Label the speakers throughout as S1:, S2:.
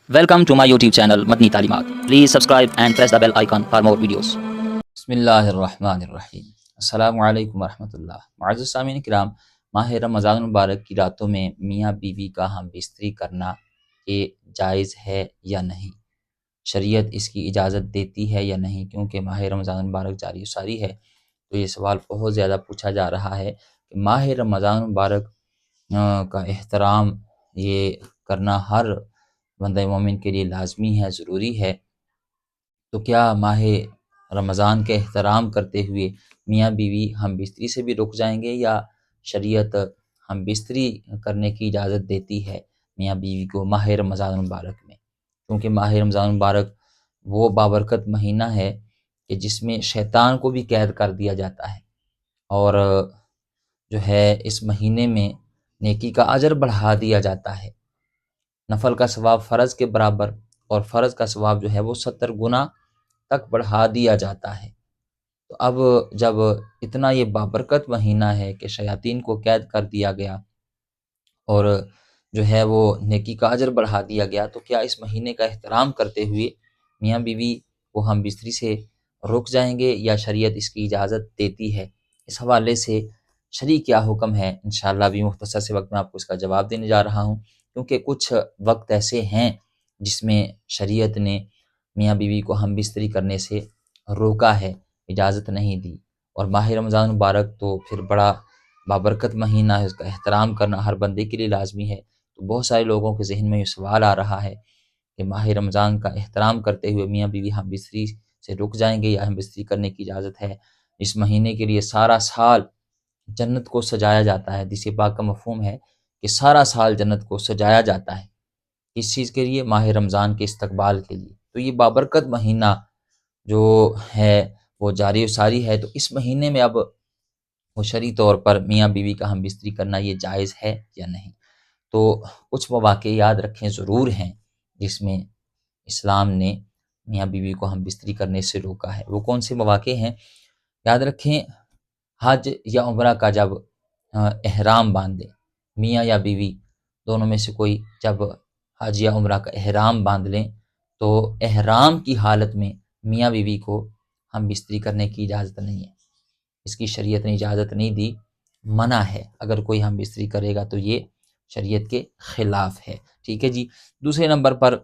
S1: Welcome to my YouTube channel Madni Talimat. Please subscribe and press the bell icon for more videos.
S2: بسم اللہ الرحمن الرحیم۔ السلام علیکم ورحمۃ اللہ۔ معزز سامعین کرام، ماہ رمضان المبارک کی راتوں میں میاں بیوی کا ہم بستری کرنا یہ جائز ہے یا نہیں؟ شریعت اس کی اجازت دیتی ہے یا نہیں؟ کیونکہ ماہ رمضان المبارک جاری و ساری ہے، تو یہ سوال بہت زیادہ پوچھا جا رہا ہے کہ ماہ رمضان المبارک کا احترام یہ کرنا ہر بندہ مومن کے لیے لازمی ہے، ضروری ہے۔ تو کیا ماہ رمضان کے احترام کرتے ہوئے میاں بیوی ہم بستری سے بھی رک جائیں گے، یا شریعت ہم بستری کرنے کی اجازت دیتی ہے میاں بیوی کو ماہ رمضان المبارک میں؟ کیونکہ ماہ رمضان المبارک وہ بابرکت مہینہ ہے کہ جس میں شیطان کو بھی قید کر دیا جاتا ہے، اور جو ہے اس مہینے میں نیکی کا اجر بڑھا دیا جاتا ہے۔ نفل کا ثواب فرض کے برابر، اور فرض کا ثواب جو ہے وہ 70 گنا تک بڑھا دیا جاتا ہے۔ تو اب جب اتنا یہ بابرکت مہینہ ہے کہ شیاطین کو قید کر دیا گیا اور جو ہے وہ نیکی کا اجر بڑھا دیا گیا، تو کیا اس مہینے کا احترام کرتے ہوئے میاں بیوی وہ ہم بستری سے رک جائیں گے، یا شریعت اس کی اجازت دیتی ہے؟ اس حوالے سے شرع کیا حکم ہے، انشاءاللہ بھی مختصر سے وقت میں آپ کو اس کا جواب دینے جا رہا ہوں، کیونکہ کچھ وقت ایسے ہیں جس میں شریعت نے میاں بیوی کو ہم بستری کرنے سے روکا ہے، اجازت نہیں دی۔ اور ماہ رمضان مبارک تو پھر بڑا بابرکت مہینہ ہے، اس کا احترام کرنا ہر بندے کے لیے لازمی ہے۔ تو بہت سارے لوگوں کے ذہن میں یہ سوال آ رہا ہے کہ ماہ رمضان کا احترام کرتے ہوئے میاں بیوی ہم بستری سے رک جائیں گے، یا ہم بستری کرنے کی اجازت ہے؟ اس مہینے کے لیے سارا سال جنت کو سجایا جاتا ہے، حدیث پاک کا مفہوم ہے کہ سارا سال جنت کو سجایا جاتا ہے، اس چیز کے لیے، ماہ رمضان کے استقبال کے لیے۔ تو یہ بابرکت مہینہ جو ہے وہ جاری و ساری ہے، تو اس مہینے میں اب وہ شرعی طور پر میاں بیوی کا ہم بستری کرنا یہ جائز ہے یا نہیں؟ تو کچھ مواقع یاد رکھیں ضرور ہیں جس میں اسلام نے میاں بیوی کو ہم بستری کرنے سے روکا ہے۔ وہ کون سے مواقع ہیں؟ یاد رکھیں، حج یا عمرہ کا جب احرام باندھے، میاں یا بیوی دونوں میں سے کوئی جب حج یا عمرہ کا احرام باندھ لیں، تو احرام کی حالت میں میاں بیوی کو ہم بستری کرنے کی اجازت نہیں ہے، اس کی شریعت نے اجازت نہیں دی، منع ہے۔ اگر کوئی ہم بستری کرے گا تو یہ شریعت کے خلاف ہے، ٹھیک ہے جی۔ دوسرے نمبر پر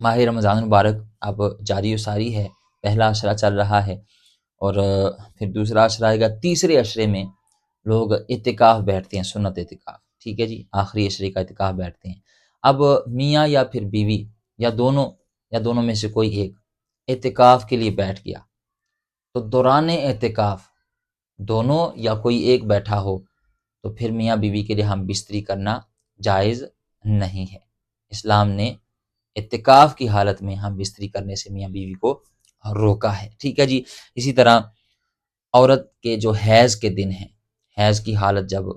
S2: ماہ رمضان مبارک اب جاری و ساری ہے، پہلا عشرہ چل رہا ہے، اور پھر دوسرا عشرہ آئے گا۔ تیسرے عشرے میں لوگ اعتکاف بیٹھتے ہیں، سنت اعتکاف، ٹھیک ہے جی، آخری عشرے کا اعتکاف بیٹھتے ہیں۔ اب میاں یا پھر بیوی یا دونوں میں سے کوئی ایک اعتکاف کے لیے بیٹھ گیا، تو دوران اعتکاف دونوں یا کوئی ایک بیٹھا ہو تو پھر میاں بیوی کے لیے ہم بستری کرنا جائز نہیں ہے۔ اسلام نے اعتکاف کی حالت میں ہم بستری کرنے سے میاں بیوی کو روکا ہے، ٹھیک ہے جی۔ اسی طرح عورت کے جو حیض کے دن ہیں، حیض کی حالت جب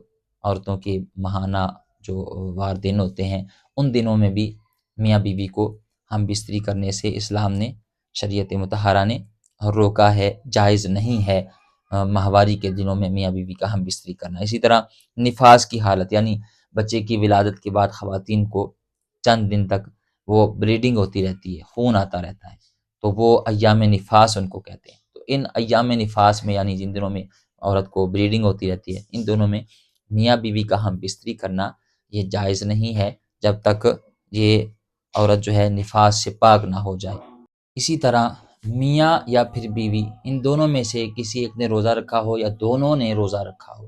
S2: عورتوں کے ماہانہ جو وار دن ہوتے ہیں، ان دنوں میں بھی میاں بیوی کو ہم بستری کرنے سے اسلام نے، شریعت مطہرہ نے روکا ہے، جائز نہیں ہے ماہواری کے دنوں میں میاں بیوی کا ہم بستری کرنا۔ اسی طرح نفاس کی حالت، یعنی بچے کی ولادت کے بعد خواتین کو چند دن تک وہ بلیڈنگ ہوتی رہتی ہے، خون آتا رہتا ہے، تو وہ ایام نفاس ان کو کہتے ہیں۔ تو ان ایام نفاس میں، یعنی جن دنوں میں عورت کو بلیڈنگ ہوتی رہتی ہے، ان دونوں میں میاں بیوی کا ہم بستری کرنا یہ جائز نہیں ہے، جب تک یہ عورت جو ہے نفاس سے پاک نہ ہو جائے۔ اسی طرح میاں یا پھر بیوی، ان دونوں میں سے کسی ایک نے روزہ رکھا ہو یا دونوں نے روزہ رکھا ہو،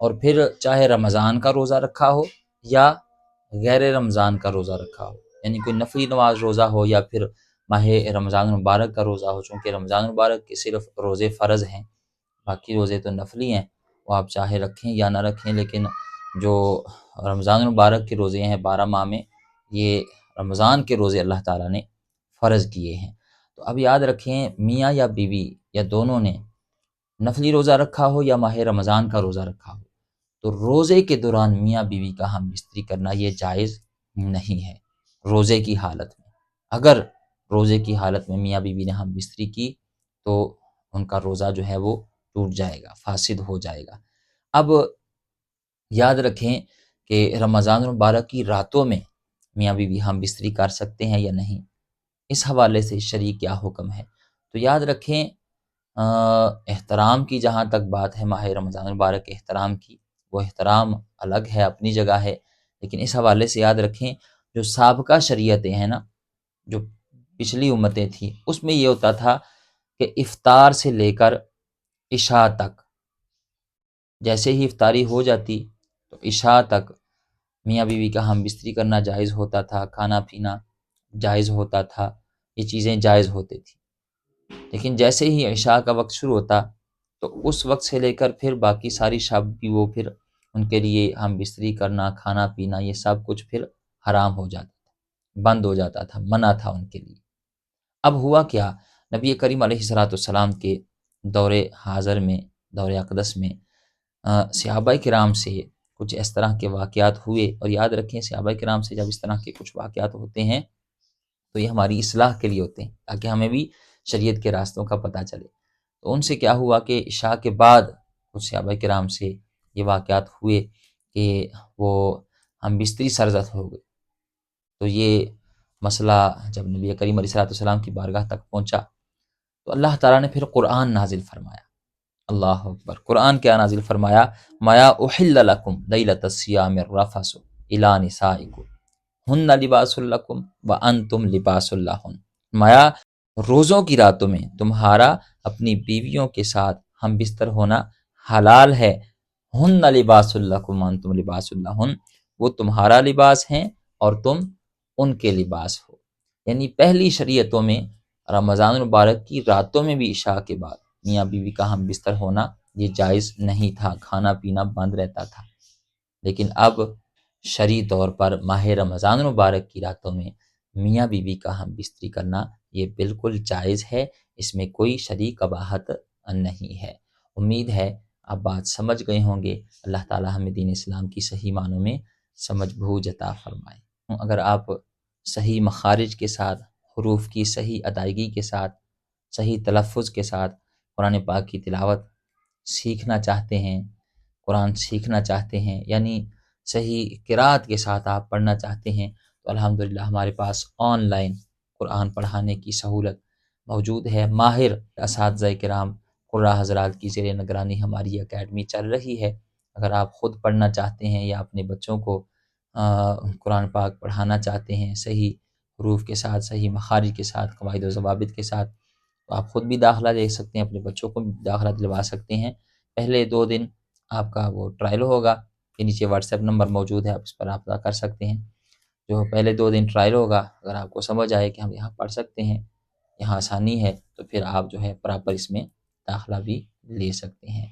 S2: اور پھر چاہے رمضان کا روزہ رکھا ہو یا غیر رمضان کا روزہ رکھا ہو، یعنی کوئی نفلی نماز روزہ ہو یا پھر ماہ رمضان مبارک کا روزہ ہو، چونکہ رمضان مبارک کے صرف روزے فرض ہیں، باقی روزے تو نفلی ہیں، وہ آپ چاہے رکھیں یا نہ رکھیں، لیکن جو رمضان مبارک کے روزے ہیں 12 ماہ میں، یہ رمضان کے روزے اللہ تعالیٰ نے فرض کیے ہیں۔ تو اب یاد رکھیں، میاں یا بیوی یا دونوں نے نفلی روزہ رکھا ہو یا ماہ رمضان کا روزہ رکھا ہو، تو روزے کے دوران میاں بیوی کا ہم بستری کرنا یہ جائز نہیں ہے روزے کی حالت میں۔ اگر روزے کی حالت میں میاں بیوی نے ہم بستری کی تو ان کا روزہ جو ہے وہ ٹوٹ جائے گا، فاسد ہو جائے گا۔ اب یاد رکھیں کہ رمضان المبارک کی راتوں میں میاں بیوی ہم بستری کر سکتے ہیں یا نہیں، اس حوالے سے شرع کیا حکم ہے۔ تو یاد رکھیں احترام کی جہاں تک بات ہے، ماہ رمضان المبارک کے احترام کی، وہ احترام الگ ہے، اپنی جگہ ہے، لیکن اس حوالے سے یاد رکھیں جو سابقہ شریعتیں ہیں نا، جو پچھلی امتیں تھیں، اس میں یہ ہوتا تھا کہ افطار سے لے کر عشاء تک، جیسے ہی افطاری ہو جاتی تو عشاء تک میاں بیوی کا ہم بستری کرنا جائز ہوتا تھا، کھانا پینا جائز ہوتا تھا، یہ چیزیں جائز ہوتی تھیں۔ لیکن جیسے ہی عشاء کا وقت شروع ہوتا تو اس وقت سے لے کر پھر باقی ساری شب بھی وہ پھر ان کے لیے ہم بستری کرنا، کھانا پینا، یہ سب کچھ پھر حرام ہو جاتا تھا، بند ہو جاتا تھا، منع تھا ان کے لیے۔ اب ہوا کیا، نبی کریم علیہ السلام کے دور حاضر میں، دور اقدس میں صحابہ کرام سے کچھ اس طرح کے واقعات ہوئے، اور یاد رکھیں صحابہ کرام سے جب اس طرح کے کچھ واقعات ہوتے ہیں تو یہ ہماری اصلاح کے لیے ہوتے ہیں، تاکہ ہمیں بھی شریعت کے راستوں کا پتہ چلے۔ تو ان سے کیا ہوا کہ عشاء کے بعد کچھ صحابہ کرام سے یہ واقعات ہوئے کہ وہ ہم بستری سرزد ہو گئے۔ تو یہ مسئلہ جب نبی کریم علیہ السلام کی بارگاہ تک پہنچا تو اللہ تعالیٰ نے پھر قرآن نازل فرمایا۔ اللہ اکبر، قرآن کیا نازل فرمایا، مَا أُحِلَّ لَكُمْ لَيْلَةَ الصِّيَامِ الرَّفَثُ إِلَىٰ نِسَائِكُمْ هُنَّ لِبَاسٌ لَكُمْ وَأَنْتُمْ لِبَاسٌ لَهُنَّ، فرمایا روزوں کی راتوں میں تمہارا اپنی بیویوں کے ساتھ ہم بستر ہونا حلال ہے، ہن لباس لکم وانتم لباس لہن، وہ تمہارا لباس ہیں اور تم ان کے لباس ہو۔ یعنی پہلی شریعتوں میں رمضان المبارک کی راتوں میں بھی عشاء کے بعد میاں بیوی کا ہم بستر ہونا یہ جائز نہیں تھا، کھانا پینا بند رہتا تھا۔ لیکن اب شرعی طور پر ماہ رمضان المبارک کی راتوں میں میاں بیوی کا ہم بستری کرنا یہ بالکل جائز ہے، اس میں کوئی شرعی قباحت نہیں ہے۔ امید ہے آپ بات سمجھ گئے ہوں گے۔ اللہ تعالی ہمیں دین اسلام کی صحیح معنوں میں سمجھ بوجھ عطا فرمائے۔ اگر آپ صحیح مخارج کے ساتھ، حروف کی صحیح ادائیگی کے ساتھ، صحیح تلفظ کے ساتھ قرآن پاک کی تلاوت سیکھنا چاہتے ہیں، قرآن سیکھنا چاہتے ہیں، یعنی صحیح قرأت کے ساتھ آپ پڑھنا چاہتے ہیں، تو الحمدللہ ہمارے پاس آن لائن قرآن پڑھانے کی سہولت موجود ہے۔ ماہر اساتذہ کرام قراء حضرات کی زیر نگرانی ہماری اکیڈمی چل رہی ہے۔ اگر آپ خود پڑھنا چاہتے ہیں یا اپنے بچوں کو قرآن پاک پڑھانا چاہتے ہیں صحیح حروف کے ساتھ، صحیح مخارج کے ساتھ، قواعد و ضوابط کے ساتھ، تو آپ خود بھی داخلہ لے سکتے ہیں، اپنے بچوں کو بھی داخلہ دلوا سکتے ہیں۔ پہلے 2 دن آپ کا وہ ٹرائل ہوگا، یہ نیچے واٹس ایپ نمبر موجود ہے، آپ اس پر رابطہ کر سکتے ہیں۔ جو پہلے 2 دن ٹرائل ہوگا، اگر آپ کو سمجھ آئے کہ ہم یہاں پڑھ سکتے ہیں، یہاں آسانی ہے، تو پھر آپ جو ہے پراپر اس میں داخلہ بھی لے سکتے ہیں۔